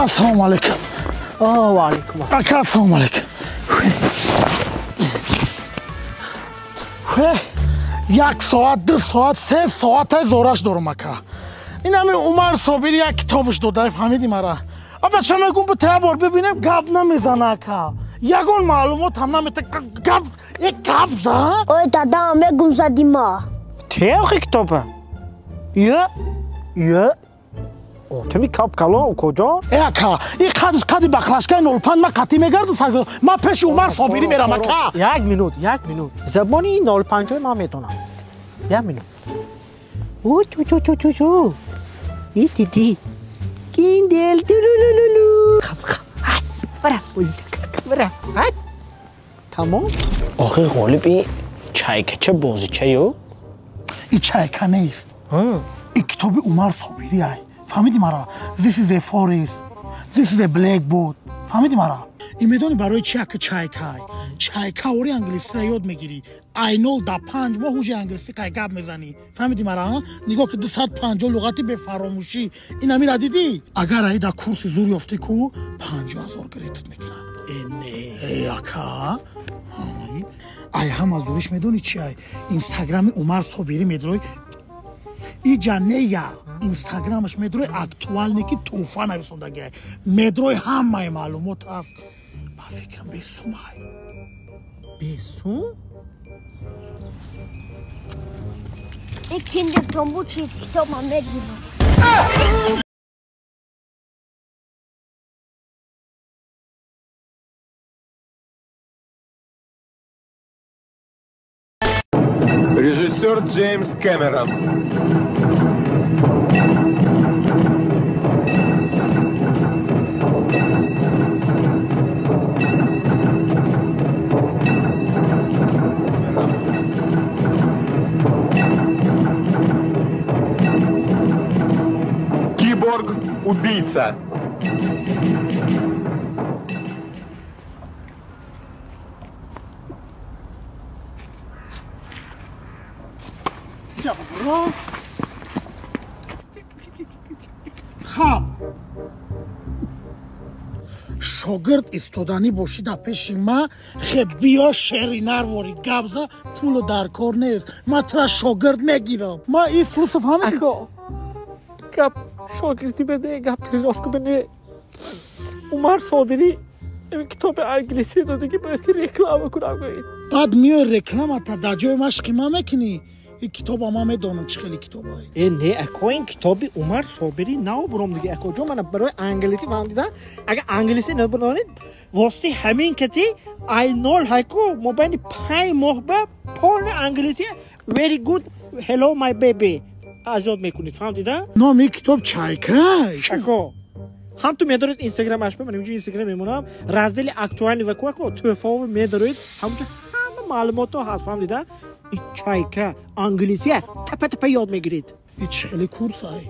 Assalomu alaykum. Va alaykum. Aka, assalomu alaykum. یک ساعت 2 ساعت 3 ساعت زورش دارم اکا. این همه عمر صابری یک کتابش داده فهمیدی مرا. ابا چه میگم به تابور ببینم گپ نمیزنه اکا. یگون معلومات هم نمیته گپ یک گپ زا. اوی دادا میگم زدی ما. چه کتابه؟ یه او تمی کپ کلان کجا؟ ای اکا این قدی بخلاشکای نولپان ما قطی میگردم سرگردم ما پیش عمر صابری میرم اکا. یک منوت زبانی نولپنجای ما میتونم. یک منوت. او چو ای دیدی کیندل دولولولو خف برا تمام. آخه غالب این چایکه بازیچه یو؟ این چایکه نیست. این کتاب عمر صابری ای. فهمیدی مرا؟ This is a forest. This is a blackboard. فهمیدی مرا؟ این میدونی برای چی که چایکه ای؟ چایکه وری انگلیسی را یاد میگیری. I know دا 5 ماه هوش انگلیسی که گپ میزنی. فهمیدی مرا؟ نگاه که 250 لغتی به فراموشی. این همین را دیدی؟ اگر ای دا کورس زوری افتی کو 50,000 گرفت میکنن. ای اکا. ای هم از زوریش میدونی چی ای؟ اینستاگرام عمر صابری میدروی این جنه اینستاگرامش میدروی اکتوال نیکی توفا نویسندگه. میدروی همه معلومات هست. با فکرم بیسوم های. بیسوم؟ این کندر تنبو چی کتاب من میگیرم. Режиссер Джеймс Кэмерон. Киборг-убийца. خب شاگرد استودانی باشی در پیش ما خب بیا شرینر واری گبزه پولو در کار نیست ما ترا شاگرد میگیرم ما این فلوس فهمیدی اکا گپ شاگردی بده گپ تریافک بده عمر صابری این کتاب انگلیسی داده که باید که رکلام کنم بعد میای رکلام تا در جای مشقی ما میکنی این کتاب ما میدونم چه خیلی کتاب های نه اکا این کتاب عمر صابری نو برام دیگه اکا جو من برای انگلیسی فهمیدم اگه انگلیسی نبودانید واسه همین کتی اینول هایکو مبین 5 ماه به پول انگلیسی very good hello my baby آزاد میکنید فهمیدید نام این کتاب چایکه اکا هم تو میدارید اینستاگرامش به من اینجا اینستاگرام میمونم رازدلی اکتوالی و کوکو توفاو میدارید همونجا همه معلومات ها هست فهمیدید این چایکه انگلیسیه تپه یاد میگیرید این چه کورس های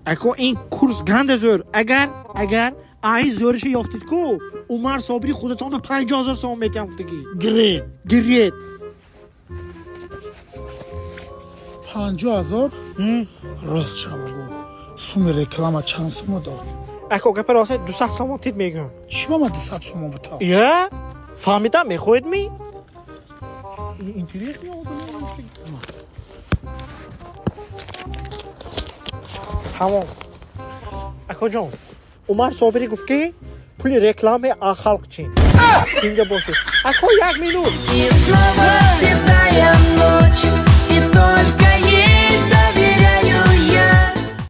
اکو این کورس گند زور اگر ای زورش یافتید کو عمر صابری خودتان به 50,000 سوم میتونفتگی گرید 50,000 راست چه بگو سوم رکلام چند سوم داد اکو گپ راسته 200 سوم تید میگم چی با ما 200 سوم بتا یا فهمیدم میخوید می اینجوری تمام اکو جان عمر صابری گفت که پول رکلام خلق چین اینجا باشه اکو یک مینوت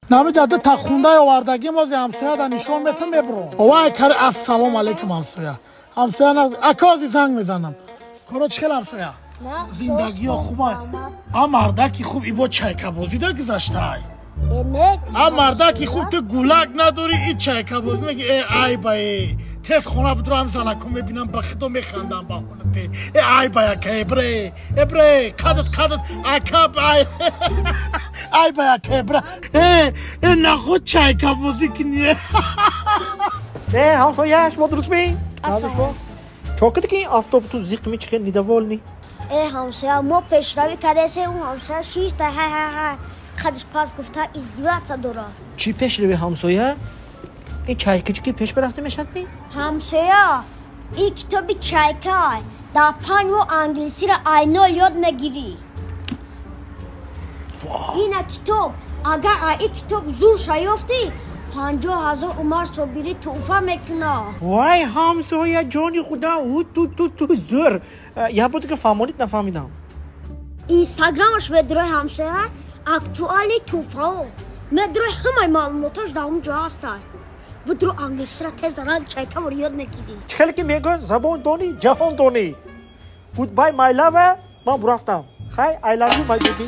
نامی جاده تا خونده آوردگی مازی همسایه دا نشان میتون میبرون اوای کار السلام علیکم همسایه اکازی زنگ میزنم کارو چکل همسایه زندگی ها خوبه مردکی خوب ای با چایکه بازی در گذاشته های مردکی خوب تو گولک نداری این چایکه بازی میگه ای بایی تیز خونه بدرم زنکو میبینم بخدا میخندم با خونته ای بایی که ابره قدت اکب ای بایی که ابره نخود چایکه بازی کنیه نه همسایهش ما درست می چاکده که این آفتاب تو زیق می چخه نیدوال نی همسایه ما پیشروی کرده اون همسایه شیش تا ها خودش پاس گفته ازدواج داره. چی پیش روی همسایه؟ این چای که پیش برفته میشد نی؟ همسایه این کتابی چایکای در 5 و انگلیسی را اینال یاد میگیری. این کتاب اگر این کتاب زور شایفتی 50,000 عمر صابری توفه میکنه. وای همسایه جانی خدا او تو زور یا بود که فهمونید نفهمیدم. اینستاگرامش بدروی همسایه اکتوالی توفه مدروی همه معلوماتش در اونجا هستن. بدرو انگلیسی را تیز ران چایکه رو یاد میگیری. چخیلی که میگن زبان دانی جهان دانی. Goodbye my lover. من برفتم. خی I love you my baby.